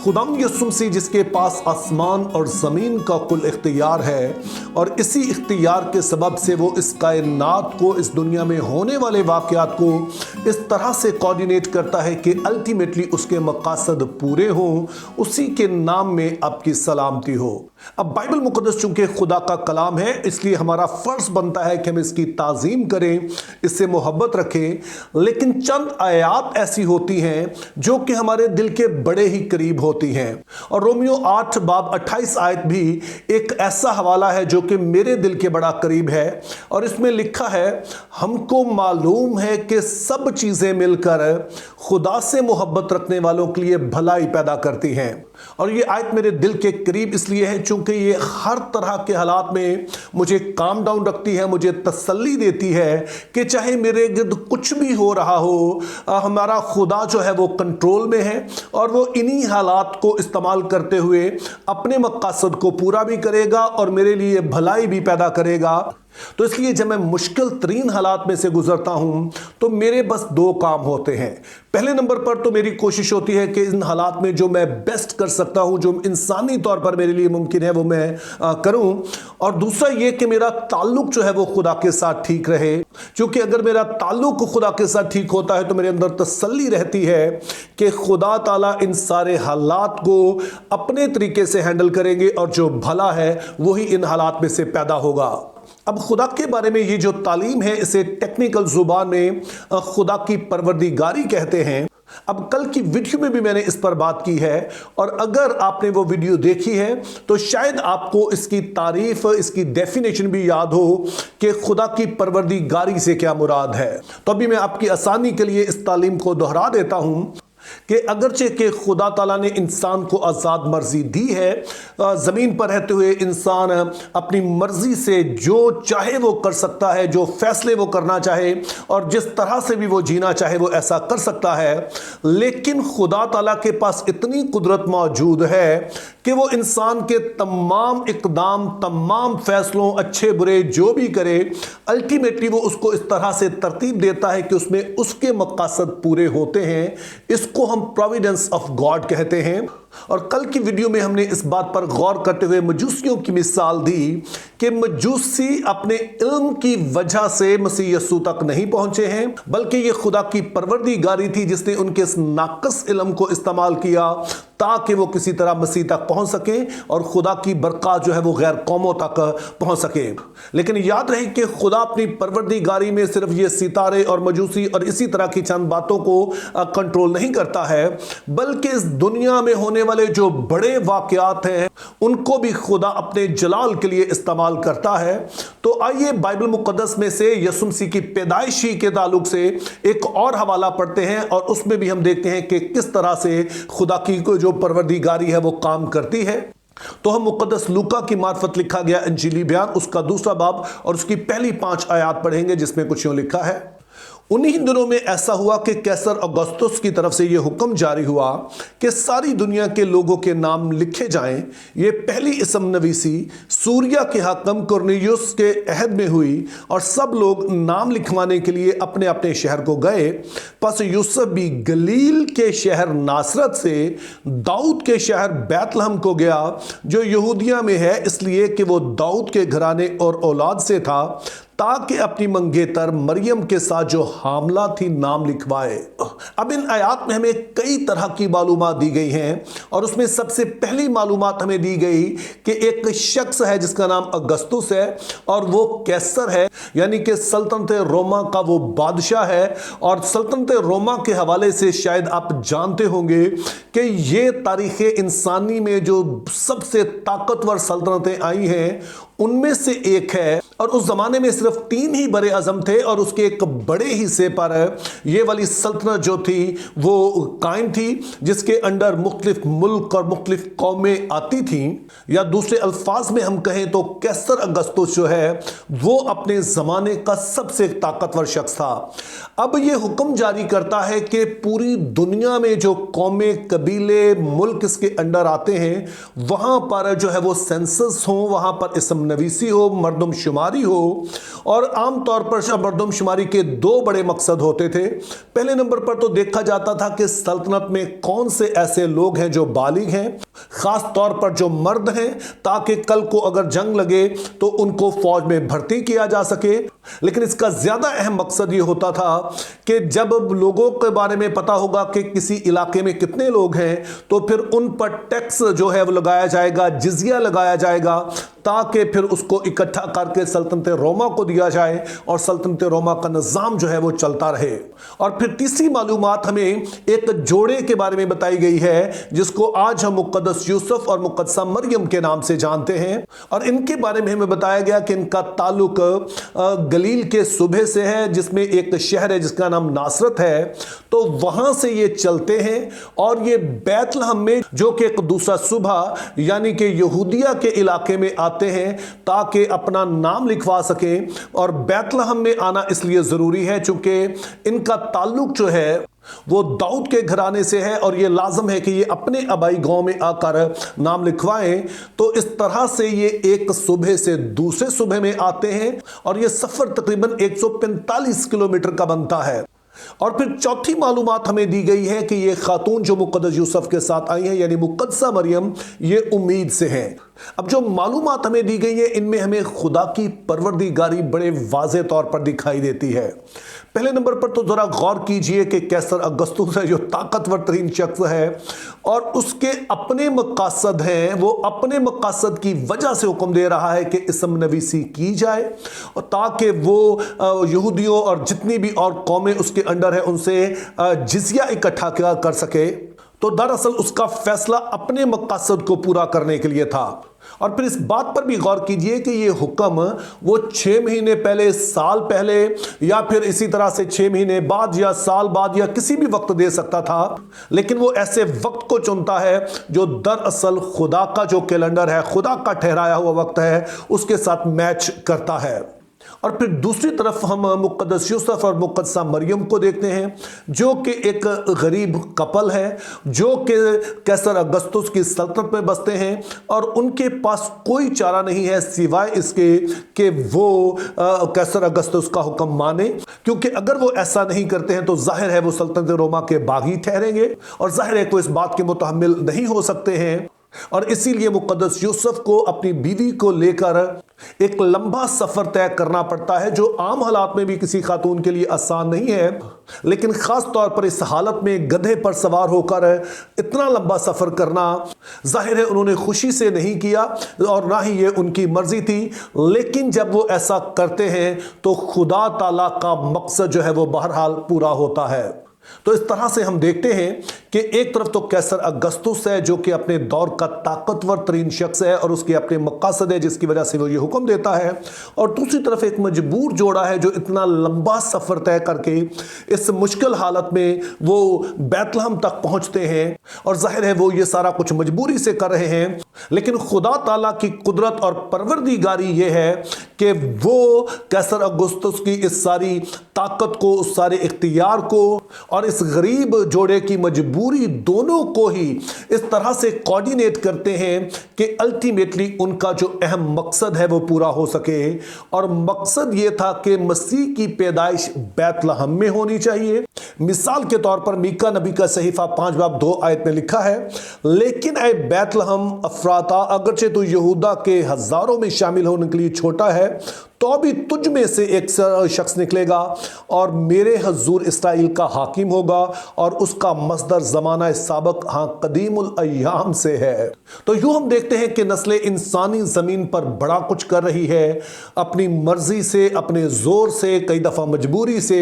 खुदाम यसुम मसीह जिसके पास आसमान और ज़मीन का कुल इख्तियार है और इसी इख्तियार के सबब से वो इस कायनात को, इस दुनिया में होने वाले वाक़यात को इस तरह से कोऑर्डिनेट करता है कि अल्टीमेटली उसके मकासद पूरे हों, उसी के नाम में आपकी सलामती हो। अब बाइबल मुक़द्दस चूंकि खुदा का कलाम है, इसलिए हमारा फ़र्ज़ बनता है कि हम इसकी ताज़ीम करें, इससे मोहब्बत रखें। लेकिन चंद आयात ऐसी होती हैं जो कि हमारे दिल के बड़े ही करीब होती हैं, और रोमियो 8 बाब 28 आयत भी एक ऐसा हवाला है जो कि मेरे दिल के बड़ा करीब है। और इसमें लिखा है, हमको मालूम है कि सब चीज़ें मिलकर खुदा से मोहब्बत रखने वालों के लिए भलाई पैदा करती हैं। और ये आयत मेरे दिल के करीब इसलिए है चूंकि ये हर तरह के हालात में मुझे काम डाउन रखती है, मुझे तसल्ली देती है कि चाहे मेरे गिर्द कुछ भी हो रहा हो, हमारा खुदा जो है वो कंट्रोल में है और वो इन्हीं हालात को इस्तेमाल करते हुए अपने मकसद को पूरा भी करेगा और मेरे लिए भलाई भी पैदा करेगा। तो इसलिए जब मैं मुश्किल तरीन हालात में से गुजरता हूं तो मेरे बस दो काम होते हैं। पहले नंबर पर तो मेरी कोशिश होती है कि इन हालात में जो मैं बेस्ट कर सकता हूं, जो इंसानी तौर पर मेरे लिए मुमकिन है, वो मैं करूं। और दूसरा ये कि मेरा ताल्लुक जो है वो खुदा के साथ ठीक रहे, क्योंकि अगर मेरा ताल्लुक खुदा के साथ ठीक होता है तो मेरे अंदर तसल्ली रहती है कि खुदा ताला इन सारे हालात को अपने तरीके से हैंडल करेंगे और जो भला है वही इन हालात में से पैदा होगा। अब खुदा के बारे में ये जो तालीम है, इसे टेक्निकल जुबान में खुदा की परवरदिगारी कहते हैं। अब कल की वीडियो में भी मैंने इस पर बात की है, और अगर आपने वो वीडियो देखी है तो शायद आपको इसकी तारीफ, इसकी डेफिनेशन भी याद हो कि खुदा की परवरदिगारी से क्या मुराद है। तो अभी मैं आपकी आसानी के लिए इस तालीम को दोहरा देता हूं कि अगरचे के खुदा ताला ने इंसान को आज़ाद मर्जी दी है, ज़मीन पर रहते हुए इंसान अपनी मर्जी से जो चाहे वो कर सकता है, जो फैसले वो करना चाहे और जिस तरह से भी वो जीना चाहे वो ऐसा कर सकता है। लेकिन खुदा ताला के पास इतनी कुदरत मौजूद है कि वो इंसान के तमाम इक़दाम, तमाम फैसलों, अच्छे बुरे जो भी करे, अल्टीमेटली वो उसको इस तरह से तरतीब देता है कि उसमें उसके मकासद पूरे होते हैं। इसको हम प्रोविडेंस ऑफ गॉड कहते हैं। और कल की वीडियो में हमने इस बात पर गौर करते हुए मजूसियों की मिसाल दी कि मजूसी अपने इल्म की वजह से मसीह यस्सु तक नहीं पहुंचे हैं, बल्कि ये खुदा की परवरदिगारी थी जिसने उनके इस नाकस इल्म को इस्तेमाल किया ताकि वो किसी तरह मसीह तक पहुंच सके और खुदा की बरकत जो है वो गैर कौमों तक पहुंच सके। लेकिन याद रहे कि खुदा अपनी परवरदिगारी में सिर्फ ये सितारे और मजूसी और इसी तरह की चंद बातों को कंट्रोल नहीं करता है, बल्कि इस दुनिया में होने वाले जो बड़े वाकयात हैं उनको भी खुदा अपने जलाल के लिए इस्तेमाल करता है। तो आइए बाइबल मुकद्दस में से यीशु मसीह की पैदाइशी के ताल्लुक से एक और हवाला पढ़ते हैं और उसमें भी हम देखते हैं कि किस तरह से खुदा की जो परवरदिगारी है वो काम करती है। तो हम मुकद्दस लूका की मार्फत लिखा गया इंजीली बयान, उसका दूसरा बाब और उसकी पहली 5 आयत पढ़ेंगे, जिसमें कुछ यूं लिखा है। उन्हीं दिनों में ऐसा हुआ कि कैसर औगुस्तुस की तरफ से यह हुक्म जारी हुआ कि सारी दुनिया के लोगों के नाम लिखे जाएं। ये पहली इसम नवीसी सूरिया के हाकिम कुरनेलियुस के अहद में हुई और सब लोग नाम लिखवाने के लिए अपने अपने शहर को गए। पस यूसुफ भी गलील के शहर नासरत से दाऊद के शहर बैतलहम को गया जो यहूदिया में है, इसलिए कि वो दाऊद के घराने और औलाद से था, ताकि अपनी मंगेतर मरियम के साथ जो हामला थी नाम लिखवाए। अब इन आयात में हमें कई तरह की मालूमात दी गई हैं और उसमें सबसे पहली मालूमात हमें दी गई कि एक शख्स है जिसका नाम अगस्तुस है और वो कैसर है, यानी कि सल्तनत रोमा का वो बादशाह है। और सल्तनत रोमा के हवाले से शायद आप जानते होंगे कि ये तारीख़ इंसानी में जो सबसे ताकतवर सल्तनतें आई हैं उनमें से एक है। और उस जमाने में सिर्फ 3 ही बड़े आज़म थे और उसके एक बड़े हिस्से पर ये वाली सल्तनत जो थी वो कायम थी, जिसके अंडर मुख्तलिफ मुल्क और मुख्तलिफ कौमें आती थीं। या दूसरे अल्फाज में हम कहें तो कैसर अगस्तुस जो है वो अपने ज़माने का सबसे ताकतवर शख्स था। अब ये हुक्म जारी करता है कि पूरी दुनिया में जो कौमें, कबीले, मुल्क इसके अंडर आते हैं वहाँ पर जो है वो सेंसस हो, वहाँ पर इसम नवीसी हो, मरदमशुमारी हो। और आम तौर पर मरदमशुमारी के 2 बड़े मकसद होते थे। पहले नंबर पर तो देखा जाता था कि सल्तनत में कौन से ऐसे लोग हैं जो बालिग हैं, खास तौर पर जो मर्द हैं, ताकि कल को अगर जंग लगे तो उनको फौज में भर्ती किया जा सके। लेकिन इसका ज्यादा अहम मकसद यह होता था कि जब लोगों के बारे में पता होगा कि किसी इलाके में कितने लोग हैं, तो फिर उन पर टैक्स जो है वो लगाया जाएगा, जिजिया लगाया जाएगा, ताकि फिर उसको इकट्ठा करके सल्तनत रोमा को दिया जाए और सल्तनत रोमा का निज़ाम जो है वो चलता रहे। और फिर तीसरी मालूमात हमें एक जोड़े के बारे में बताई गई है, जिसको आज हम मुक़द्दस यूसुफ और मुक़द्दसा मरियम के नाम से जानते हैं। और इनके बारे में हमें बताया गया कि इनका ताल्लुक गलील के सूबे से है, जिसमें एक शहर है जिसका नाम नासरत है। तो वहां से ये चलते हैं और ये बैतलहम में, जो कि एक दूसरा सूबा यानी कि यहूदिया के इलाके में आते हैं ताकि अपना नाम लिखवा सकें। और बैतलहम में आना इसलिए जरूरी है चूंकि इनका ताल्लुक जो है वो दाऊद के घराने से है और ये लाजम है कि ये अपने आबाई गांव में आकर नाम लिखवाएं। तो इस तरह से ये एक सूबे से दूसरे सूबे में आते हैं और ये सफर तकरीबन 145 किलोमीटर का बनता है। और फिर चौथी मालूमात हमें दी गई है कि ये खातून जो मुक़द्दस यूसुफ के साथ आई हैं, यानी मुक़द्दसा मरियम, ये उम्मीद से हैं। अब जो मालूमात हमें दी गई है, इनमें हमें खुदा की परवरदिगारी बड़े वाज़े तौर पर दिखाई देती है। पहले नंबर पर तो जरा गौर कीजिए कि कैसर अगस्तुस है, जो ताकतवर तरीन शख्स है और उसके अपने मकासद हैं, वो अपने मकासद की वजह से हुक्म दे रहा है कि इसम नवीसी की जाए, और ताकि वो यहूदियों और जितनी भी और कौमें उसके अंडर है उनसे जिजिया इकट्ठा कर सके। तो दरअसल उसका फैसला अपने मकासद को पूरा करने के लिए था। और फिर इस बात पर भी गौर कीजिए कि ये हुक्म वो 6 महीने पहले, साल पहले, या फिर इसी तरह से 6 महीने बाद या साल बाद या किसी भी वक्त दे सकता था, लेकिन वो ऐसे वक्त को चुनता है जो दरअसल खुदा का जो कैलेंडर है, खुदा का ठहराया हुआ वक्त है, उसके साथ मैच करता है। और फिर दूसरी तरफ हम मुक़द्दस यूसुफ और मुक़द्दसा मरियम को देखते हैं, जो कि एक गरीब कपल है, जो कि कैसर अगस्तुस की सल्तनत में बसते हैं और उनके पास कोई चारा नहीं है सिवाय इसके कि वो कैसर अगस्तुस का हुक्म माने, क्योंकि अगर वो ऐसा नहीं करते हैं तो जाहिर है वो सल्तनत रोमा के बागी ठहरेंगे और जाहिर है वो इस बात के मुतहम्मिल नहीं हो सकते हैं। और इसीलिए मुक़द्दस यूसुफ को अपनी बीवी को लेकर एक लंबा सफर तय करना पड़ता है, जो आम हालात में भी किसी खातून के लिए आसान नहीं है, लेकिन खास तौर पर इस हालत में गधे पर सवार होकर इतना लंबा सफर करना जाहिर है उन्होंने खुशी से नहीं किया और ना ही ये उनकी मर्जी थी। लेकिन जब वो ऐसा करते हैं तो खुदा ताला का मकसद जो है वो बहरहाल पूरा होता है। तो इस तरह से हम देखते हैं कि एक तरफ तो कैसर अगस्तुस है, जो कि अपने दौर का ताकतवर तरीन शख्स है और उसके अपने मकासद है जिसकी वजह से वो ये हुक्म देता है, और दूसरी तरफ एक मजबूर जोड़ा है जो इतना लंबा सफर तय करके इस मुश्किल हालत में वो बैतलहम तक पहुंचते हैं। और जाहिर है वो ये सारा कुछ मजबूरी से कर रहे हैं, लेकिन खुदा ताला की कुदरत और परवरदिगारी ये है कि वो कैसर अगस्तुस की इस सारी ताकत को, उस सारे इख्तियार को और इस गरीब जोड़े की मजबूरी, दोनों को ही इस तरह से कोऑर्डिनेट करते हैं कि अल्टीमेटली उनका जो अहम मकसद है वो पूरा हो सके। और मकसद ये था कि मसीह की पैदाइश बैतलहम में होनी चाहिए। मिसाल के तौर पर मीका नबी का सहीफा 5 बाब 2 आयत में लिखा है, लेकिन ऐ बैतलहम अफराता, अगरचे तू यहूदा के हजारों में शामिल होने के लिए छोटा है, तो भी तुझ में से एक शख्स निकलेगा और मेरे हजूर इसराइल का हाकिम होगा और उसका मसदर ज़माना साबक, हाँ, कदीमुल अय्याम से है। तो यूं हम देखते हैं कि नस्ल इंसानी ज़मीन पर बड़ा कुछ कर रही है, अपनी मर्जी से, अपने ज़ोर से, कई दफ़ा मजबूरी से,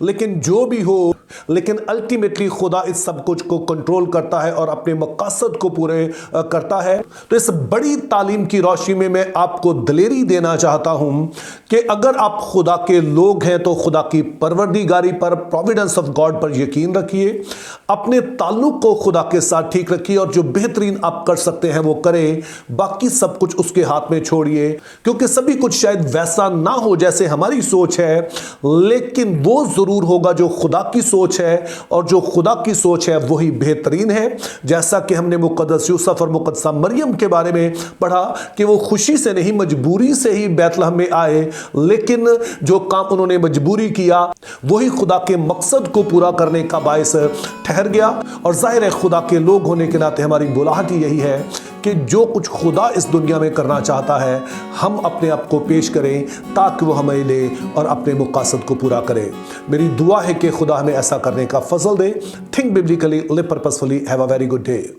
लेकिन जो भी हो, लेकिन अल्टीमेटली खुदा इस सब कुछ को कंट्रोल करता है और अपने मकासद को पूरे करता है। तो इस बड़ी तालीम की रोशनी में मैं आपको दलेरी देना चाहता हूं कि अगर आप खुदा के लोग हैं तो खुदा की परवरदिगारी पर, प्रोविडेंस ऑफ गॉड पर यकीन रखिए, अपने ताल्लुक को खुदा के साथ ठीक रखिए और जो बेहतरीन आप कर सकते हैं वो करें, बाकी सब कुछ उसके हाथ में छोड़िए, क्योंकि सभी कुछ शायद वैसा ना हो जैसे हमारी सोच है, लेकिन वो जरूर होगा जो खुदा की सोच सोच है और जो खुदा की सोच है वही बेहतरीन है। जैसा कि हमने मुक़द्दस यूसुफ और मुक़द्दसा मरियम के बारे में पढ़ा कि वो खुशी से नहीं मजबूरी से ही बैतलहम में आए, लेकिन जो काम उन्होंने मजबूरी किया वही खुदा के मकसद को पूरा करने का बायस ठहर गया। और जाहिर है खुदा के लोग होने के नाते हमारी बुलाहट ही यही है कि जो कुछ खुदा इस दुनिया में करना चाहता है हम अपने आप को पेश करें ताकि वो हमें ले और अपने मकसद को पूरा करे। मेरी दुआ है कि खुदा हमें ऐसा करने का फजल दे। Think biblically, live purposefully, have a very good day.